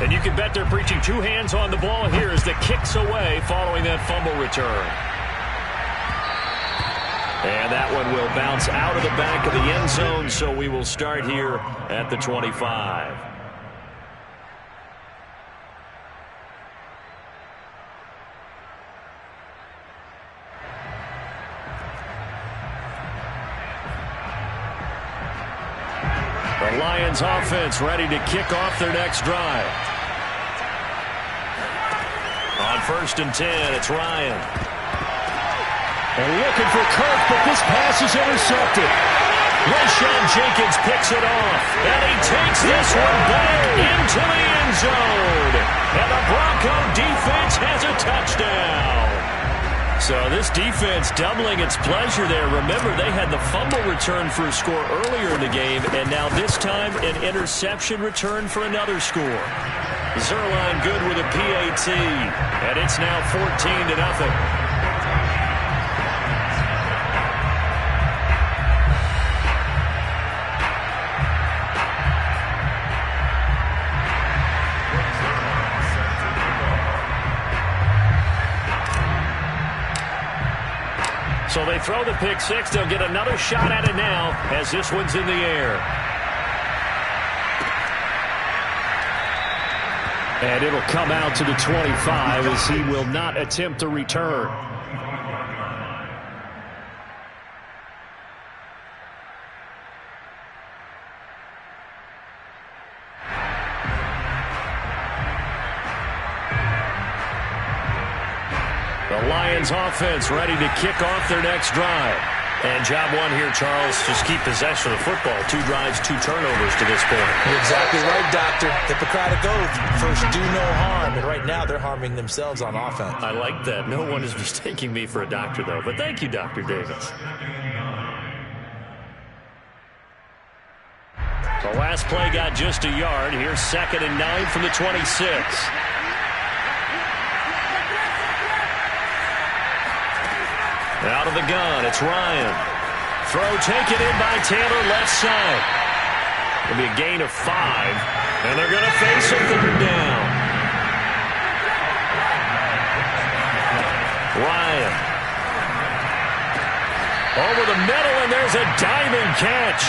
And you can bet they're preaching two hands on the ball here as the kick's away following that fumble return. And that one will bounce out of the back of the end zone, so we will start here at the 25. The Lions offense ready to kick off their next drive. On 1st and 10, it's Ryan. And looking for Kirk, but this pass is intercepted. Rashawn Jenkins picks it off, and he takes this one back into the end zone. And the Bronco defense has a touchdown. So this defense doubling its pleasure there. Remember, they had the fumble return for a score earlier in the game, and now this time an interception return for another score. Zerline good with a PAT, and it's now 14-0. So they throw the pick six. They'll get another shot at it now as this one's in the air. And it'll come out to the 25 as he will not attempt to return. The Lions offense ready to kick off their next drive. And job one here, Charles, just keep possession of the football. 2 drives, 2 turnovers to this point. You're exactly right, Doctor. Hippocratic oath. First, do no harm. And right now, they're harming themselves on offense. I like that. No one is mistaking me for a doctor, though. But thank you, Dr. Davis. The last play got just a yard. Here's 2nd and 9 from the 26. Out of the gun, it's Ryan. Throw taken in by Taylor, left side. It'll be a gain of 5, and they're going to face a 3rd down. Ryan. Over the middle, and there's a diamond catch.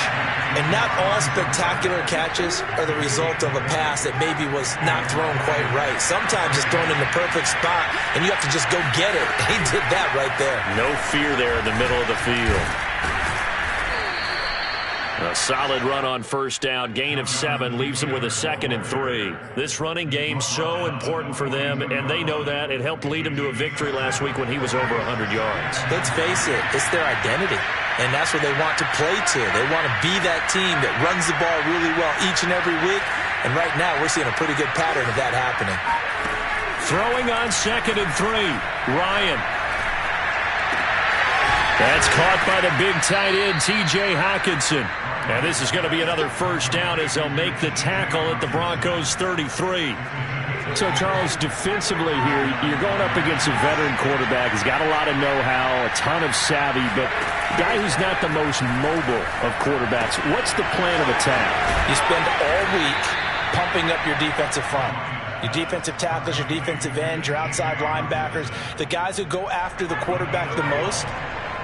And not all spectacular catches are the result of a pass that maybe was not thrown quite right. Sometimes it's thrown in the perfect spot, and you have to just go get it. He did that right there. No fear there in the middle of the field. A solid run on 1st down. Gain of 7 leaves them with a 2nd and 3. This running game so important for them, and they know that. It helped lead them to a victory last week when he was over 100 yards. Let's face it, it's their identity, and that's what they want to play to. They want to be that team that runs the ball really well each and every week, and right now we're seeing a pretty good pattern of that happening. Throwing on 2nd and 3, Ryan. That's caught by the big tight end, T.J. Hockenson. And this is going to be another 1st down as they'll make the tackle at the Broncos' 33. So, Charles, defensively here, you're going up against a veteran quarterback. He's got a lot of know-how, a ton of savvy, but a guy who's not the most mobile of quarterbacks. What's the plan of attack? You spend all week pumping up your defensive front. Your defensive tackles, your defensive ends, your outside linebackers, the guys who go after the quarterback the most,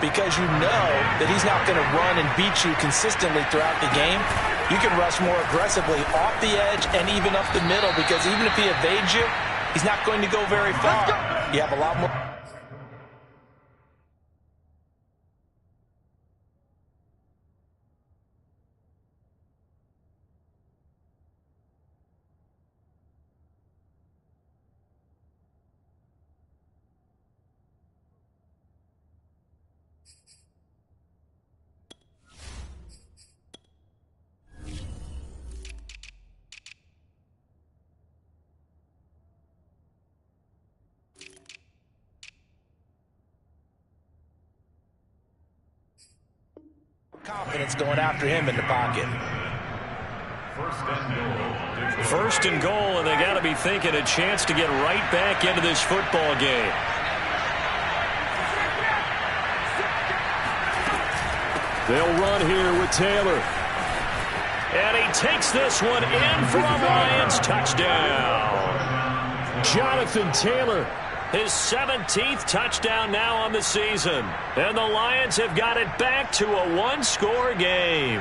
because you know that he's not going to run and beat you consistently throughout the game. You can rush more aggressively off the edge and even up the middle, because even if he evades you, he's not going to go very far. You have a lot more. Confidence going after him in the pocket. 1st and goal, and they got to be thinking a chance to get right back into this football game. They'll run here with Taylor. And he takes this one in for a Lions touchdown. Jonathan Taylor, his 17th touchdown now on the season. And the Lions have got it back to a one-score game.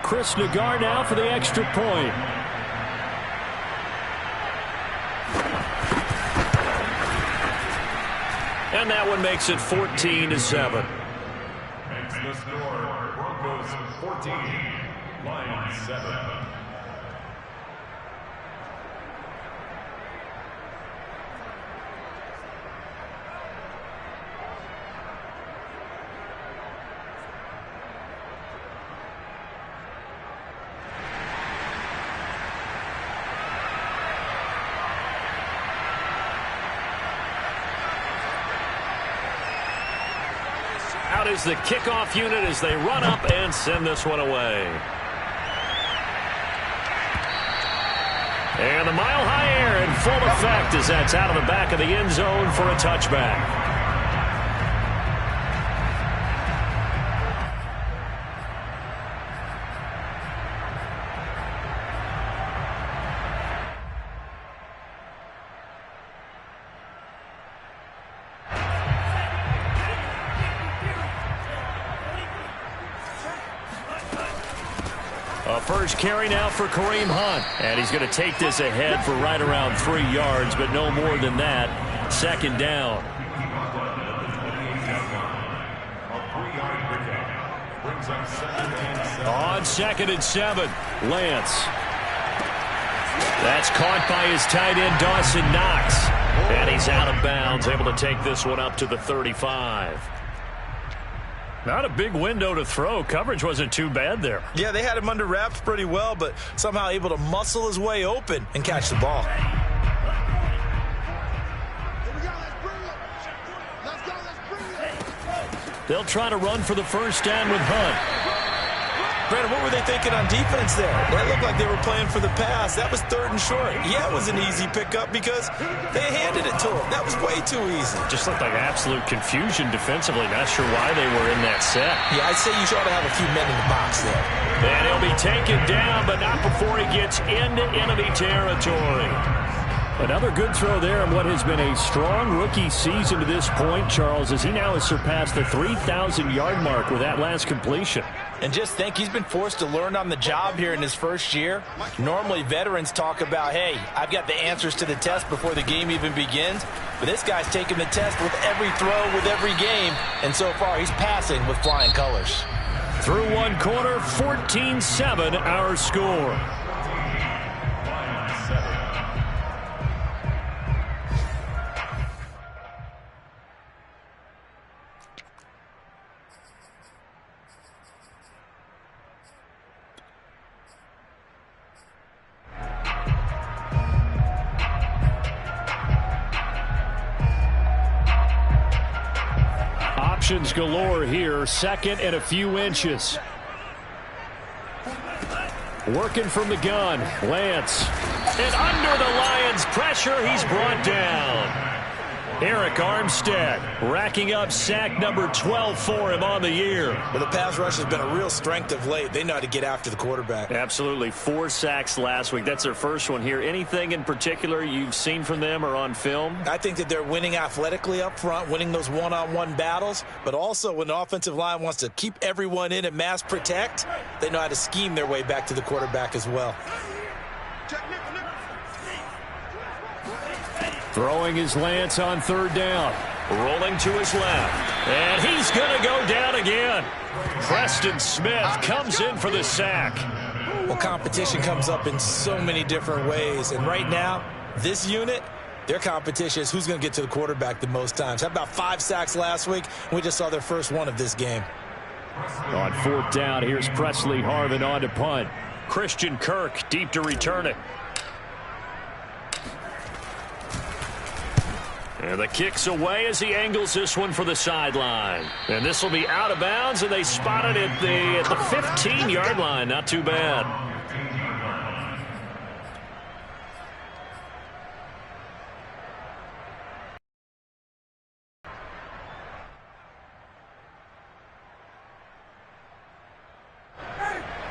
Chris Nagar now for the extra point. And that one makes it 14-7. Makes the score Broncos 14, Lions 7. Out is the kickoff unit as they run up and send this one away. And the Mile High Air in full effect as that's out of the back of the end zone for a touchback. First carry now for Kareem Hunt. And he's going to take this ahead for right around 3 yards, but no more than that. Second down. On 2nd and 7, Lance. That's caught by his tight end, Dawson Knox. And he's out of bounds, able to take this one up to the 35. Not a big window to throw. Coverage wasn't too bad there. Yeah, they had him under wraps pretty well, but somehow able to muscle his way open and catch the ball. They'll try to run for the first down with Hunt. Brandon, what were they thinking on defense there? That looked like they were playing for the pass. That was 3rd and short. Yeah, it was an easy pickup because they handed it to him. That was way too easy. Just looked like absolute confusion defensively. Not sure why they were in that set. Yeah, I'd say you ought to have a few men in the box there. And he'll be taken down, but not before he gets into enemy territory. Another good throw there in what has been a strong rookie season to this point, Charles, as he now has surpassed the 3,000-yard mark with that last completion. And just think, he's been forced to learn on the job here in his first year. Normally, veterans talk about, hey, I've got the answers to the test before the game even begins. But this guy's taking the test with every throw, with every game. And so far, he's passing with flying colors. Through one quarter, 14-7 our score. Options galore here. 2nd and a few inches. Working from the gun. Lance. And under the Lions' pressure, he's brought down. Eric Armstead racking up sack number 12 for him on the year. Well, the pass rush has been a real strength of late. They know how to get after the quarterback. Absolutely. 4 sacks last week. That's their first one here. Anything in particular you've seen from them or on film? I think that they're winning athletically up front, winning those one-on-one battles, but also when the offensive line wants to keep everyone in and mass protect, they know how to scheme their way back to the quarterback as well. Throwing his Lance on 3rd down. Rolling to his left. And he's going to go down again. Preston Smith comes in for the sack. Well, competition comes up in so many different ways. And right now, this unit, their competition is who's going to get to the quarterback the most times. How about 5 sacks last week? We just saw their first one of this game. On 4th down, here's Presley Harvin on to punt. Christian Kirk deep to return it. And the kick's away as he angles this one for the sideline. And this will be out of bounds, and they spot it at the 15-yard line. Not too bad.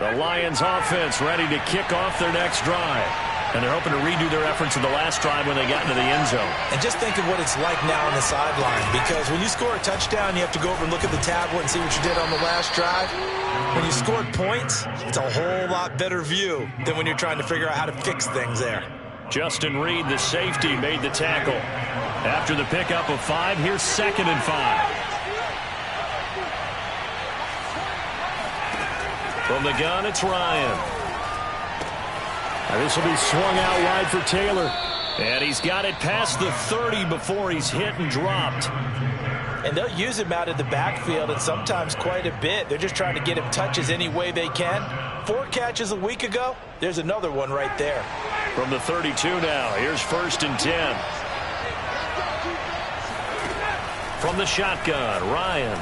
The Lions offense ready to kick off their next drive. And they're hoping to redo their efforts in the last drive when they got into the end zone. And just think of what it's like now on the sideline, because when you score a touchdown, you have to go over and look at the tablet and see what you did on the last drive. When you scored points, it's a whole lot better view than when you're trying to figure out how to fix things there. Justin Reed, the safety, made the tackle. After the pickup of 5, here's 2nd and 5. From the gun, it's Ryan. This will be swung out wide for Taylor. And he's got it past the 30 before he's hit and dropped. And they'll use him out of the backfield, and sometimes quite a bit. They're just trying to get him touches any way they can. 4 catches a week ago. There's another one right there. From the 32 now, here's 1st and 10. From the shotgun, Ryan.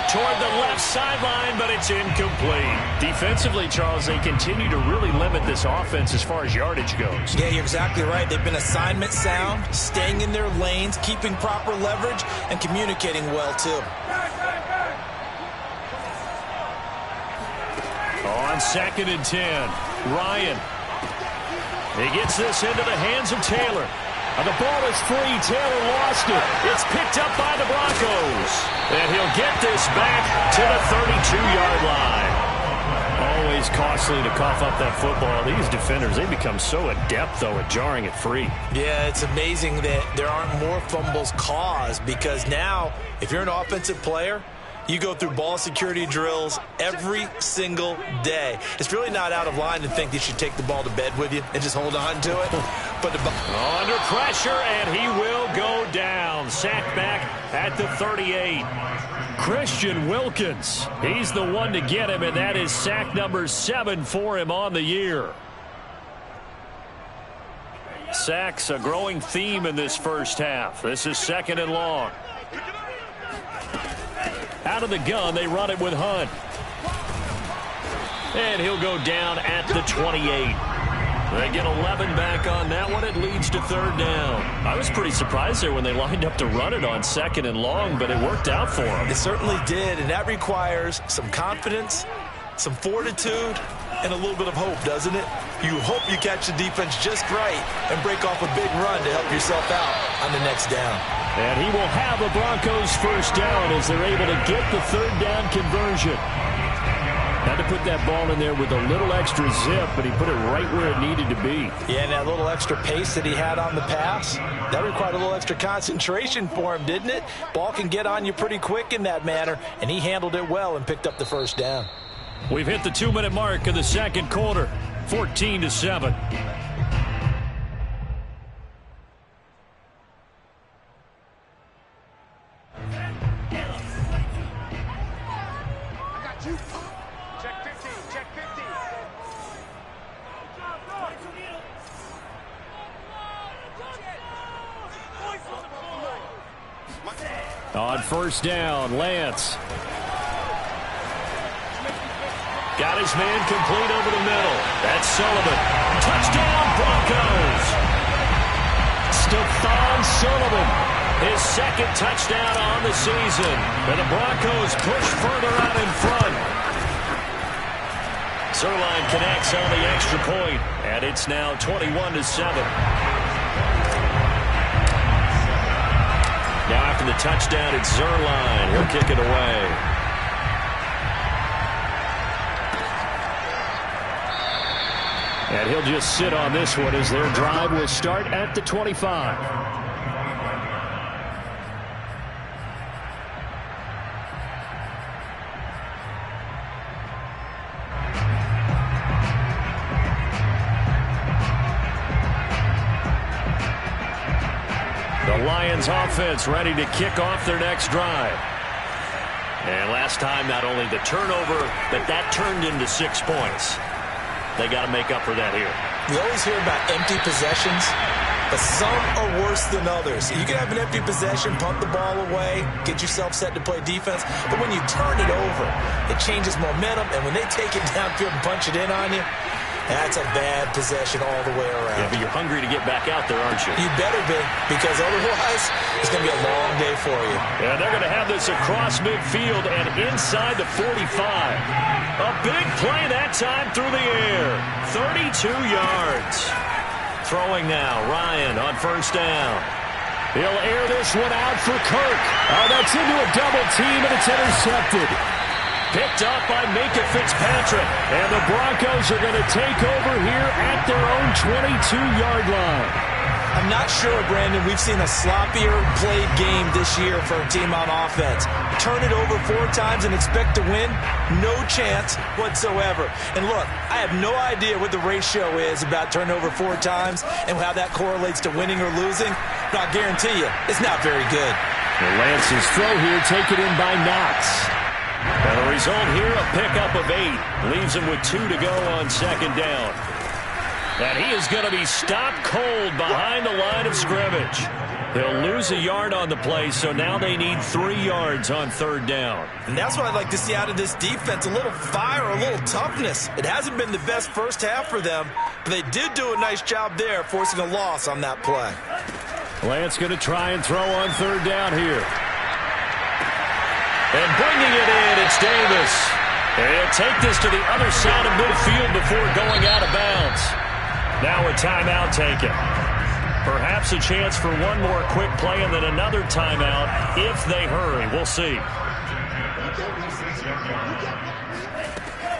Toward the left sideline, but it's incomplete. Defensively, Charles, they continue to really limit this offense as far as yardage goes. Yeah, you're exactly right. They've been assignment sound, staying in their lanes, keeping proper leverage, and communicating well, too. On 2nd and 10, Ryan. He gets this into the hands of Taylor. The ball is free. Taylor lost it. It's picked up by the Broncos. And he'll get this back to the 32-yard line. Always costly to cough up that football. These defenders, they become so adept, though, at jarring it free. Yeah, it's amazing that there aren't more fumbles caused, because now, if you're an offensive player, you go through ball security drills every single day. It's really not out of line to think you should take the ball to bed with you and just hold on to it. But under pressure, and he will go down. Sacked back at the 38. Christian Wilkins, he's the one to get him, and that is sack number 7 for him on the year. Sacks, a growing theme in this first half. This is 2nd and long. Out of the gun, they run it with Hunt. And he'll go down at the 28. They get 11 back on that one. It leads to 3rd down. I was pretty surprised there when they lined up to run it on 2nd and long, but it worked out for them. It certainly did, and that requires some confidence, some fortitude, and a little bit of hope, doesn't it? You hope you catch the defense just right and break off a big run to help yourself out on the next down. And he will have the Broncos 1st down as they're able to get the 3rd down conversion. Had to put that ball in there with a little extra zip, but he put it right where it needed to be. Yeah, and that little extra pace that he had on the pass, that required a little extra concentration for him, didn't it? Ball can get on you pretty quick in that manner, and he handled it well and picked up the 1st down. We've hit the 2-minute mark of the 2nd quarter, 14-7. On 1st down, Lance. Got his man complete over the middle. That's Sullivan. Touchdown, Broncos. Stephon Sullivan, his 2nd touchdown on the season. And the Broncos push further out in front. Zerline connects on the extra point, and it's now 21-7. Now after the touchdown, it's Zerline. He'll kick it away. And he'll just sit on this one as their drive will start at the 25. The Lions offense ready to kick off their next drive. And last time, not only the turnover, but that turned into 6 points. They got to make up for that here. We always hear about empty possessions, but some are worse than others. You can have an empty possession, punt the ball away, get yourself set to play defense, but when you turn it over, it changes momentum, and when they take it downfield and punch it in on you, That's a bad possession all the way around. Yeah, but you're hungry to get back out there, aren't you? You better be, because otherwise it's going to be a long day for you. Yeah, they're going to have this across midfield and inside the 45. A big play that time through the air. 32 yards. Throwing now, Ryan on first down. He'll air this one out for Kirk. Oh, that's into a double team, and it's intercepted. Picked up by Minka Fitzpatrick. And the Broncos are going to take over here at their own 22-yard line. I'm not sure, Brandon, we've seen a sloppier played game this year for a team on offense. Turn it over 4 times and expect to win? No chance whatsoever. And look, I have no idea what the ratio is about turnover 4 times and how that correlates to winning or losing, but I guarantee you, it's not very good. Lance's throw here taken in by Knox. And the result here, a pickup of 8. Leaves him with 2 to go on second down. And he is going to be stopped cold behind the line of scrimmage. They'll lose a yard on the play, so now they need 3 yards on third down. And that's what I'd like to see out of this defense, a little fire, a little toughness. It hasn't been the best first half for them, but they did do a nice job there, forcing a loss on that play. Lance going to try and throw on third down here. And bringing it in, it's Davis. And he'll take this to the other side of midfield before going out of bounds. Now a timeout taken. Perhaps a chance for one more quick play and then another timeout if they hurry. We'll see.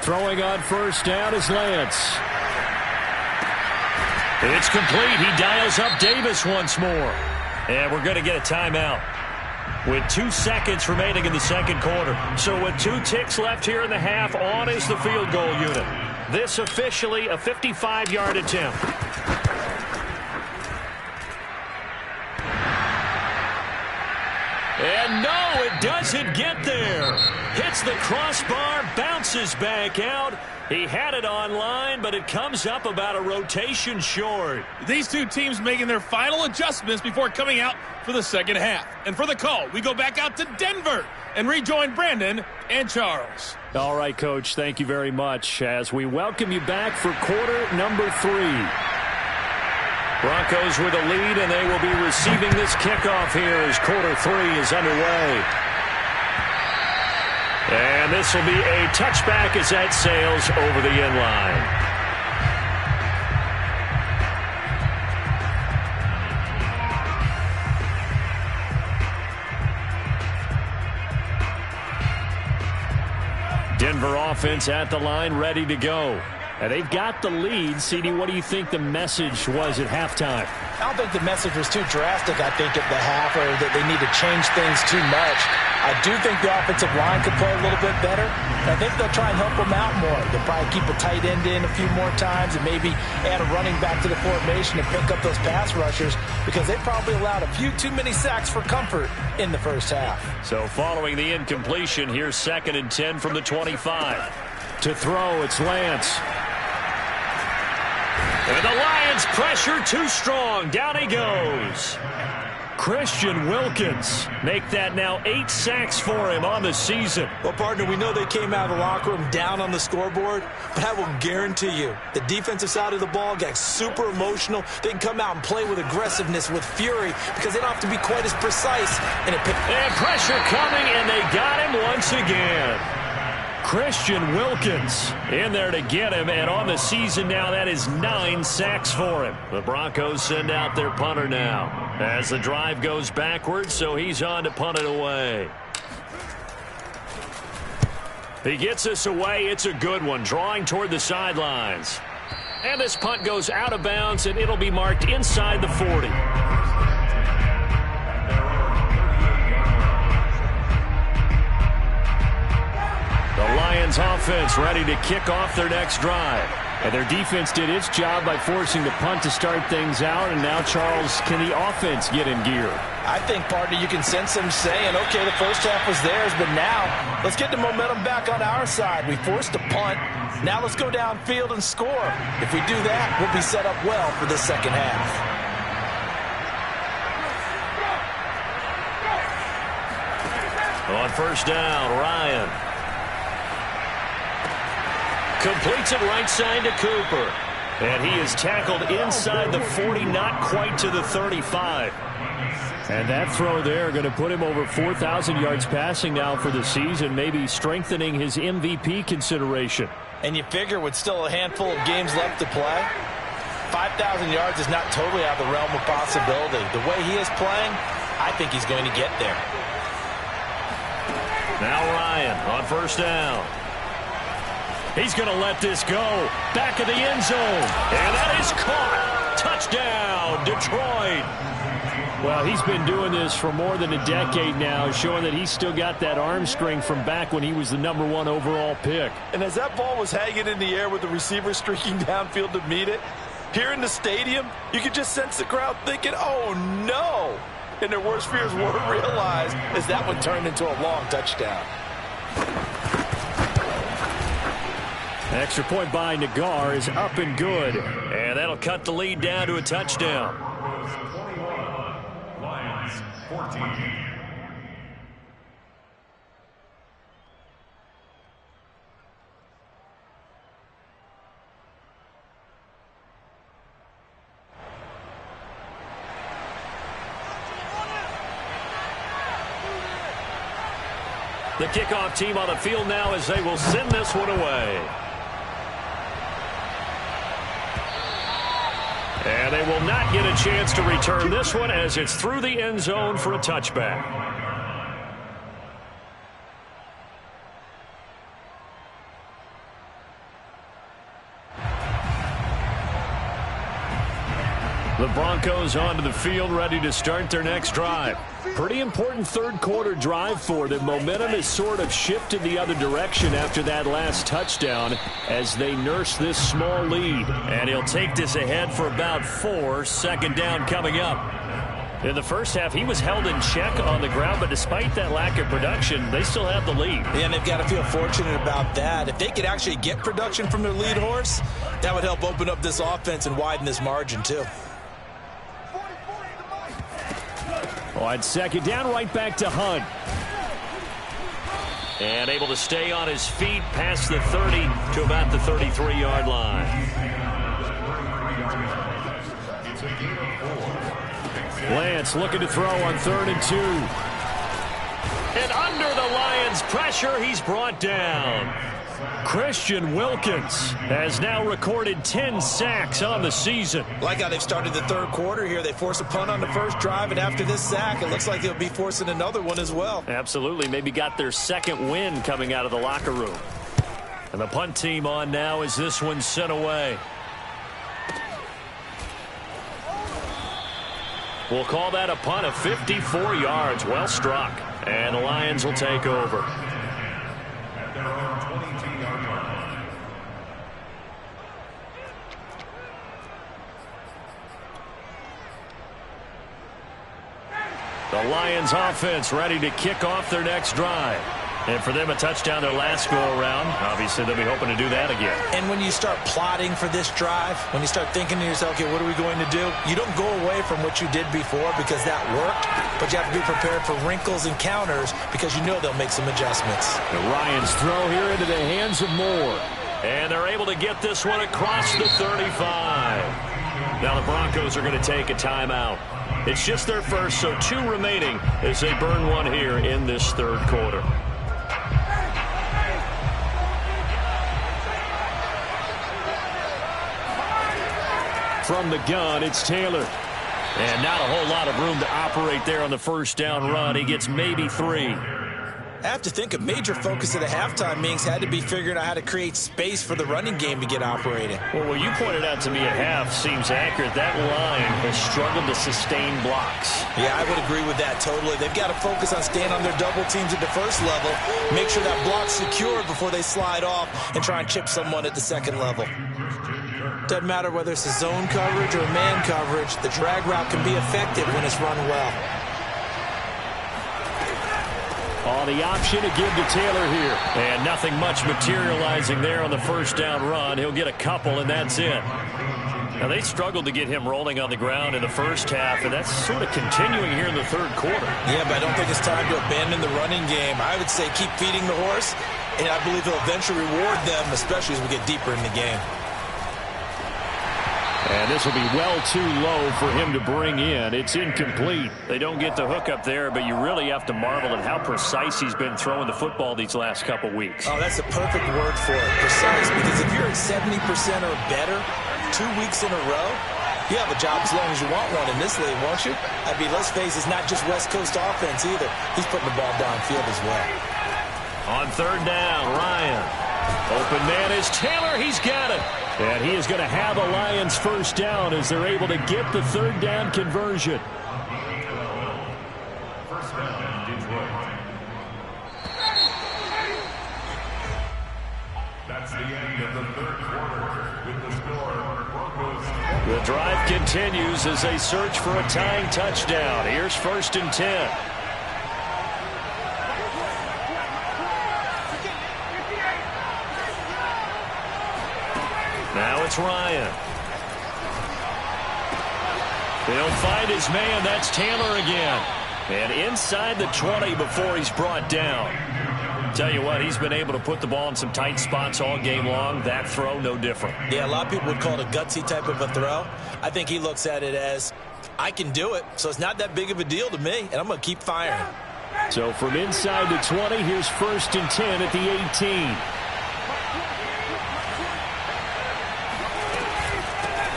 Throwing on first down is Lance. It's complete. He dials up Davis once more. And we're going to get a timeout with 2 seconds remaining in the second quarter. So with 2 ticks left here in the half, on is the field goal unit. This officially a 55-yard attempt. And no, it doesn't get there. Hits the crossbar, bounces back out. He had it online, but it comes up about a rotation short. These 2 teams making their final adjustments before coming out for the second half. And for the call, we go back out to Denver and rejoin Brandon and Charles. All right, Coach, thank you very much as we welcome you back for quarter number 3. Broncos with a lead, and they will be receiving this kickoff here as quarter 3 is underway. And this will be a touchback as that sails over the end line. Denver offense at the line, ready to go. And they've got the lead. CD, what do you think the message was at halftime? I don't think the message was too drastic, I think, at the half, or that they need to change things too much. I do think the offensive line could play a little bit better. And I think they'll try and help them out more. They'll probably keep a tight end in a few more times and maybe add a running back to the formation and pick up those pass rushers, because they probably allowed a few too many sacks for comfort in the first half. So following the incompletion, here's 2nd and 10 from the 25. To throw, it's Lance. And the Lions pressure too strong. Down he goes. Christian Wilkins make that now 8 sacks for him on the season. Well, partner, we know they came out of the locker room down on the scoreboard, but I will guarantee you the defensive side of the ball got super emotional. They can come out and play with aggressiveness, with fury, because they don't have to be quite as precise. And pressure coming, and they got him once again. Christian Wilkins in there to get him, and on the season now, that is 9 sacks for him. The Broncos send out their punter now as the drive goes backwards, so he's on to punt it away. He gets this away. It's a good one, drawing toward the sidelines. And this punt goes out of bounds, and it'll be marked inside the 40. The Lions offense ready to kick off their next drive. And their defense did its job by forcing the punt to start things out. And now, Charles, can the offense get in gear? I think, partner, you can sense them saying, okay, the first half was theirs, but now let's get the momentum back on our side. We forced a punt. Now let's go downfield and score. If we do that, we'll be set up well for the second half. On first down, Ryan completes it right side to Cooper. And he is tackled inside the 40, not quite to the 35. And that throw there going to put him over 4,000 yards passing now for the season, maybe strengthening his MVP consideration. And you figure with still a handful of games left to play, 5,000 yards is not totally out of the realm of possibility. The way he is playing, I think he's going to get there. Now Ryan on first down. He's going to let this go. Back of the end zone. And that is caught. Touchdown, Detroit. Well, he's been doing this for more than a decade now, showing that he's still got that arm strength from back when he was the #1 overall pick. And as that ball was hanging in the air with the receiver streaking downfield to meet it, here in the stadium, you could just sense the crowd thinking, oh, no. And their worst fears weren't realized as that one turned into a long touchdown. Extra point by Nagar is up and good. And that'll cut the lead down to a touchdown. 21, Lions 14. The kickoff team on the field now as they will send this one away. And they will not get a chance to return this one as it's through the end zone for a touchback. The Broncos onto the field, ready to start their next drive. Pretty important third quarter drive for them. Momentum has sort of shifted the other direction after that last touchdown as they nurse this small lead. And he'll take this ahead for about 4. Second down coming up. In the first half, he was held in check on the ground, but despite that lack of production, they still have the lead. Yeah, and they've got to feel fortunate about that. If they could actually get production from their lead horse, that would help open up this offense and widen this margin too. On second down, right back to Hunt. And able to stay on his feet past the 30 to about the 33-yard line. Lance looking to throw on 3rd and 2. And under the Lions' pressure, he's brought down. Christian Wilkins has now recorded 10 sacks on the season. Like how they've started the third quarter here. They force a punt on the first drive, and after this sack, it looks like they'll be forcing another one as well. Absolutely. Maybe got their second win coming out of the locker room. And the punt team on now as this one's sent away. We'll call that a punt of 54 yards. Well struck. And the Lions will take over. At their own 22-yard line. The Lions offense ready to kick off their next drive. And for them, a touchdown their last go-around. Obviously, they'll be hoping to do that again. And when you start plotting for this drive, when you start thinking to yourself, okay, what are we going to do? You don't go away from what you did before because that worked, but you have to be prepared for wrinkles and counters because you know they'll make some adjustments. The Lions throw here into the hands of Moore. And they're able to get this one across the 35. Now the Broncos are going to take a timeout. It's just their first, so 2 remaining as they burn one here in this third quarter. From the gun, it's Taylor. And not a whole lot of room to operate there on the first down run. He gets maybe 3. I have to think a major focus of the halftime meetings had to be figuring out how to create space for the running game to get operating. Well, what you pointed out to me at half seems accurate. That line has struggled to sustain blocks. Yeah, I would agree with that totally. They've got to focus on staying on their double teams at the first level, make sure that block's secured before they slide off and try and chip someone at the second level. Doesn't matter whether it's a zone coverage or man coverage, the drag route can be effective when it's run well. Oh, the option to give to Taylor here. And nothing much materializing there on the first down run. He'll get a couple, and that's it. Now, they struggled to get him rolling on the ground in the first half, and that's sort of continuing here in the third quarter. Yeah, but I don't think it's time to abandon the running game. I would say keep feeding the horse, and I believe he'll eventually reward them, especially as we get deeper in the game. And this will be well too low for him to bring in. It's incomplete. They don't get the hook up there, but you really have to marvel at how precise he's been throwing the football these last couple weeks. Oh, that's the perfect word for it, precise, because if you're at 70% or better 2 weeks in a row, you have a job as long as you want one in this league, won't you? I mean, let's face it, it's not just West Coast offense either. He's putting the ball downfield as well. On third down, Ryan. Open man is Taylor. He's got it. And he is going to have a Lions first down as they're able to get the third down conversion. First down, Detroit. That's the end of the third quarter with the score. Broncos. The drive continues as they search for a tying touchdown. Here's 1st and 10. Now it's Ryan. They'll find his man. That's Taylor again. And inside the 20 before he's brought down. Tell you what, he's been able to put the ball in some tight spots all game long. That throw, no different. Yeah, a lot of people would call it a gutsy type of a throw. I think he looks at it as, I can do it, so it's not that big of a deal to me, and I'm going to keep firing. So from inside the 20, here's 1st and 10 at the 18.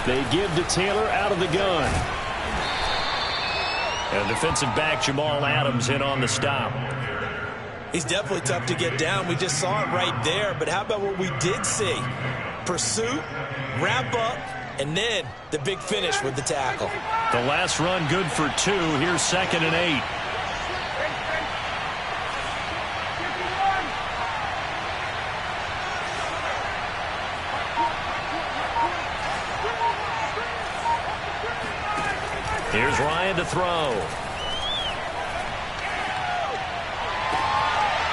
They give to Taylor out of the gun. And defensive back Jamal Adams in on the stop. He's definitely tough to get down. We just saw it right there. But how about what we did see? Pursuit, wrap up, and then the big finish with the tackle. The last run good for 2. Here's 2nd and 8. Here's Ryan to throw.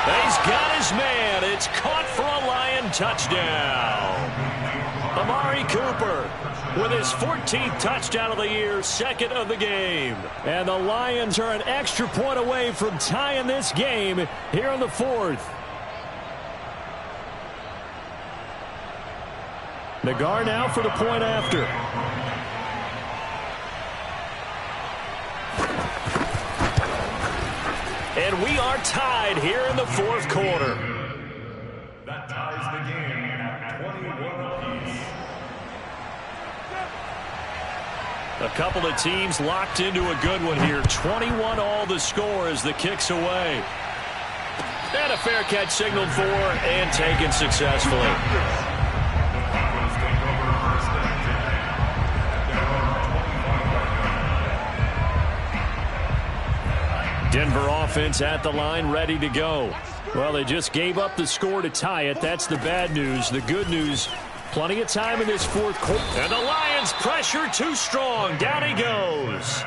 He's got his man. It's caught for a Lion touchdown. Amari Cooper with his 14th touchdown of the year, 2nd of the game. And the Lions are an extra point away from tying this game here in the 4th. Nagar now for the point after. And we are tied here in the 4th quarter. That ties the game at 21 apiece. A couple of teams locked into a good one here. 21 all the score as the kick's away. And a fair catch signaled for and taken successfully. Denver offense at the line, ready to go. Well, they just gave up the score to tie it. That's the bad news. The good news, plenty of time in this 4th quarter. And the Lions pressure too strong. Down he goes.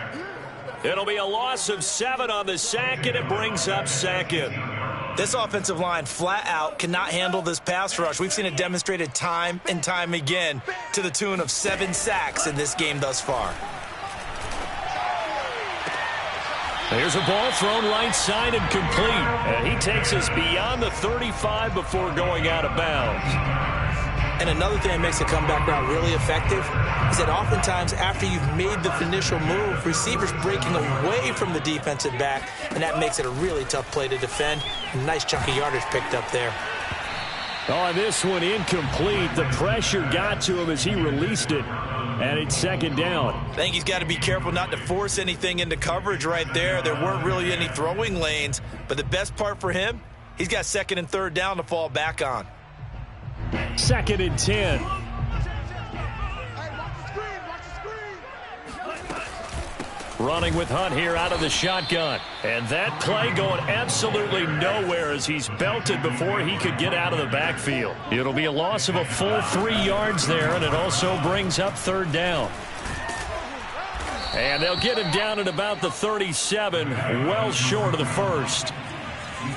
It'll be a loss of 7 on the sack, and it brings up 2nd. This offensive line flat out cannot handle this pass rush. We've seen it demonstrated time and time again to the tune of 7 sacks in this game thus far. There's a ball thrown right side and complete. And he takes us beyond the 35 before going out of bounds. And another thing that makes a comeback route really effective is that oftentimes after you've made the initial move, receivers breaking away from the defensive back, and that makes it a really tough play to defend. Nice chunk of yardage picked up there. Oh, this one incomplete. The pressure got to him as he released it. And it's 2nd down. I think he's got to be careful not to force anything into coverage right there. There weren't really any throwing lanes. But the best part for him, he's got 2nd and 3rd down to fall back on. 2nd and 10. Running with Hunt here out of the shotgun. And that play going absolutely nowhere as he's belted before he could get out of the backfield. It'll be a loss of a full 3 yards there, and it also brings up 3rd down. And they'll get him down at about the 37, well short of the 1st.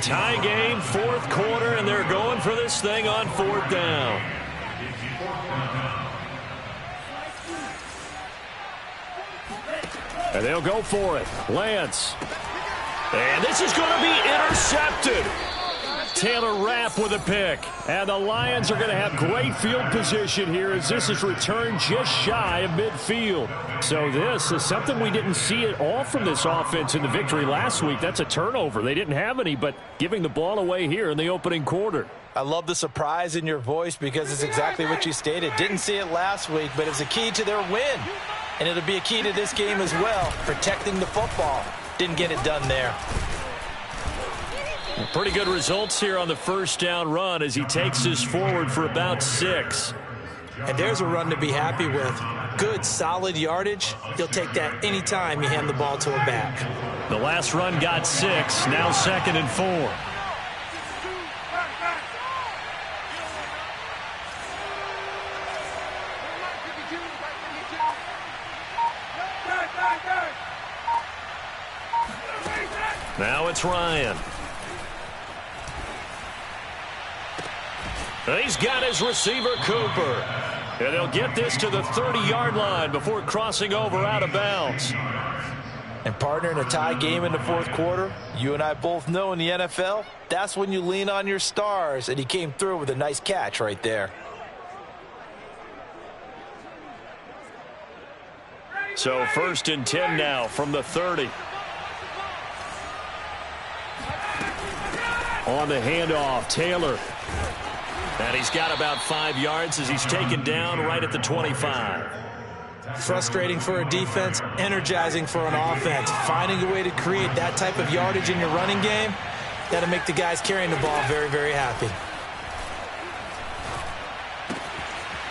Tie game, 4th quarter, and they're going for this thing on 4th down. And they'll go for it. Lance. And this is going to be intercepted. Taylor Rapp with a pick. And the Lions are going to have great field position here as this is returned just shy of midfield. So this is something we didn't see at all from this offense in the victory last week. That's a turnover. They didn't have any, but giving the ball away here in the opening quarter. I love the surprise in your voice because it's exactly what you stated. Didn't see it last week, but it's a key to their win. And it'll be a key to this game as well, protecting the football. Didn't get it done there. Pretty good results here on the first down run as he takes us forward for about 6. And there's a run to be happy with. Good, solid yardage. You'll take that anytime you hand the ball to a back. The last run got 6, now 2nd and 4. Now it's Ryan. He's got his receiver, Cooper. And they'll get this to the 30-yard line before crossing over out of bounds. And partner, in a tie game in the fourth quarter, you and I both know in the NFL, that's when you lean on your stars. And he came through with a nice catch right there. So 1st and 10 now from the 30. On the handoff, Taylor. And he's got about 5 yards as he's taken down right at the 25. Frustrating for a defense, energizing for an offense. Finding a way to create that type of yardage in your running game, that'll make the guys carrying the ball very, very happy.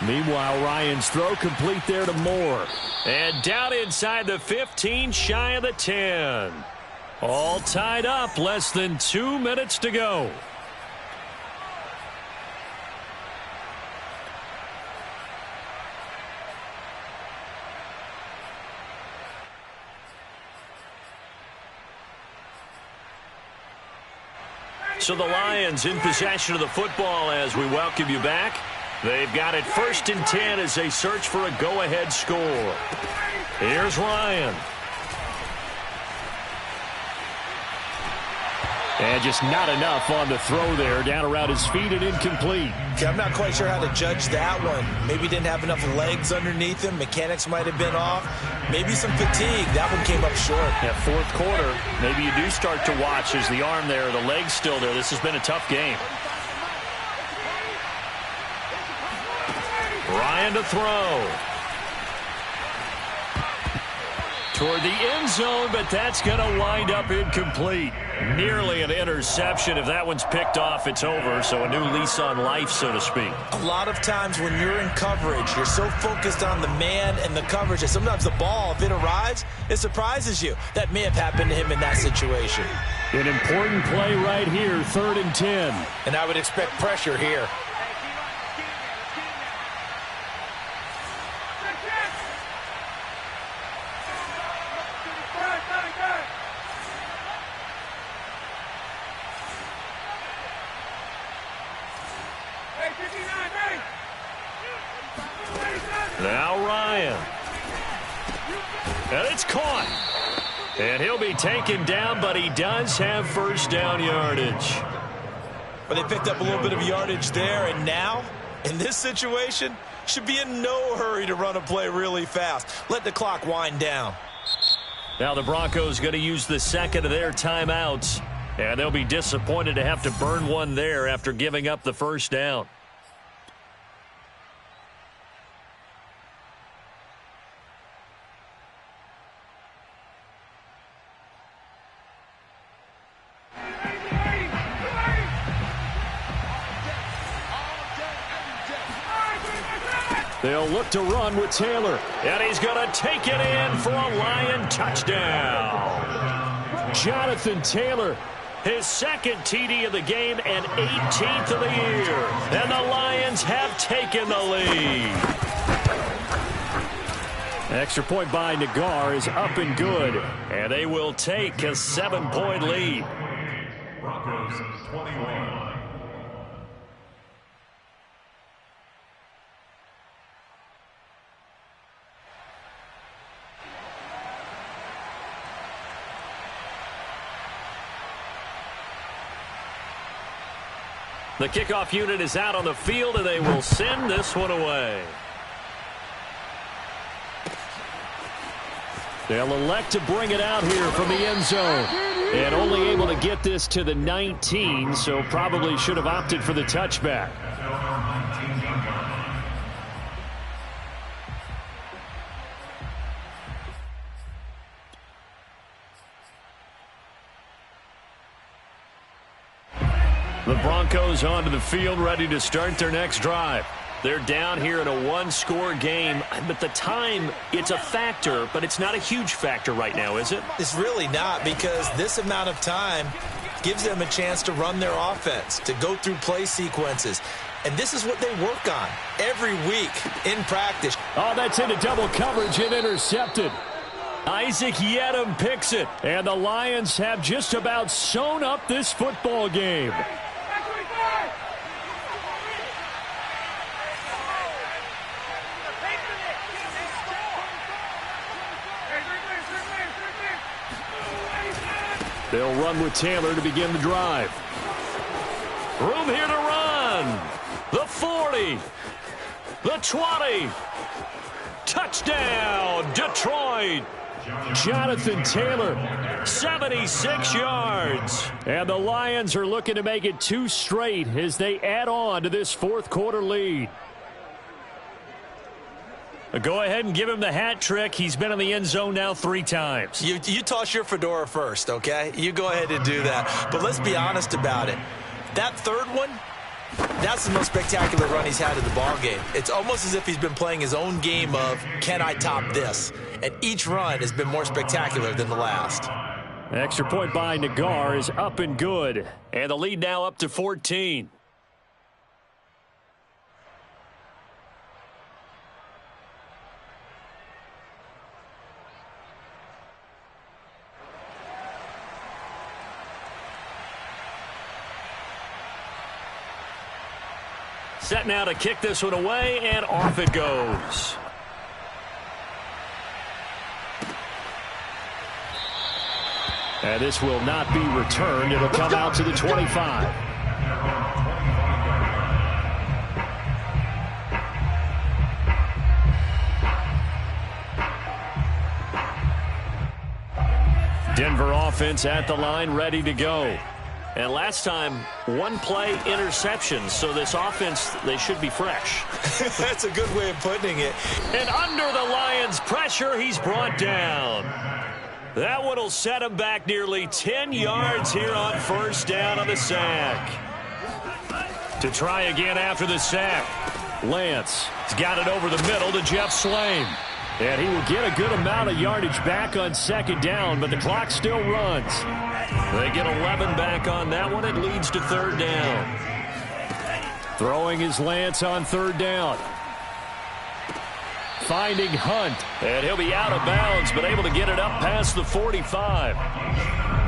Meanwhile, Ryan's throw complete there to Moore. And down inside the 15, shy of the 10. All tied up, less than 2 minutes to go. So the Lions in possession of the football as we welcome you back. They've got it 1st and 10 as they search for a go-ahead score. Here's Ryan. And just not enough on the throw there. Down around his feet and incomplete. Okay, I'm not quite sure how to judge that one. Maybe didn't have enough legs underneath him. Mechanics might have been off. Maybe some fatigue. That one came up short. Yeah, fourth quarter, maybe you do start to watch as the arm there, the leg's still there. This has been a tough game. Ryan to throw. Toward the end zone, but that's going to wind up incomplete. Nearly an interception. If that one's picked off, it's over. So a new lease on life, so to speak. A lot of times when you're in coverage, you're so focused on the man and the coverage that sometimes the ball, if it arrives, it surprises you. That may have happened to him in that situation. An important play right here, 3rd and 10. And I would expect pressure here. Now Ryan. And it's caught. And he'll be taken down, but he does have first down yardage. But they picked up a little bit of yardage there, and now, in this situation, should be in no hurry to run a play really fast. Let the clock wind down. Now the Broncos going to use the second of their timeouts. And they'll be disappointed to have to burn one there after giving up the first down. They'll look to run with Taylor. And he's going to take it in for a Lion touchdown. Jonathan Taylor, his second TD of the game and 18th of the year. And the Lions have taken the lead. Extra point by Nagar is up and good. And they will take a 7-point lead. Broncos 21. The kickoff unit is out on the field, and they will send this one away. They'll elect to bring it out here from the end zone. And only able to get this to the 19, so probably should have opted for the touchback. The Broncos onto the field, ready to start their next drive. They're down here in a one-score game, but the time, it's a factor, but it's not a huge factor right now, is it? It's really not, because this amount of time gives them a chance to run their offense, to go through play sequences. And this is what they work on every week in practice. Oh, that's into double coverage and intercepted. Isaac Yedem picks it, and the Lions have just about sewn up this football game. They'll run with Taylor to begin the drive. Room here to run. The 40. The 20. Touchdown, Detroit. Jonathan Taylor. 76 yards. And the Lions are looking to make it 2 straight as they add on to this fourth quarter lead. Go ahead and give him the hat trick. He's been in the end zone now 3 times. You toss your fedora first, okay? You go ahead and do that. But let's be honest about it. That third one, that's the most spectacular run he's had in the ballgame. It's almost as if he's been playing his own game of, can I top this? And each run has been more spectacular than the last. Extra point by Nagar is up and good. And the lead now up to 14. Set now to kick this one away, and off it goes. And this will not be returned. It'll come out to the 25. Denver offense at the line, ready to go. And last time, 1 play interception. So this offense, they should be fresh. That's a good way of putting it. And under the Lions' pressure, he's brought down. That one will set him back nearly 10 yards here on first down on the sack. To try again after the sack. Lance has got it over the middle to Jeff Swain. And he will get a good amount of yardage back on second down, but the clock still runs. They get 11 back on that one. It leads to third down. Throwing his Lance on third down. Finding Hunt. And he'll be out of bounds, but able to get it up past the 45.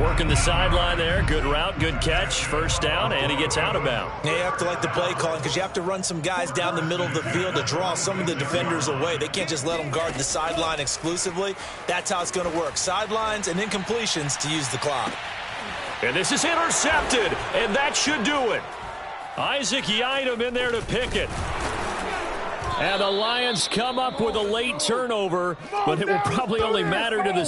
Working the sideline there. Good route, good catch. First down, and he gets out of bounds. Yeah, you have to like the play calling because you have to run some guys down the middle of the field to draw some of the defenders away. They can't just let them guard the sideline exclusively. That's how it's going to work. Sidelines and incompletions to use the clock. And this is intercepted, and that should do it. Isaac Yedem in there to pick it. And the Lions come up with a late turnover, but it will probably only matter to the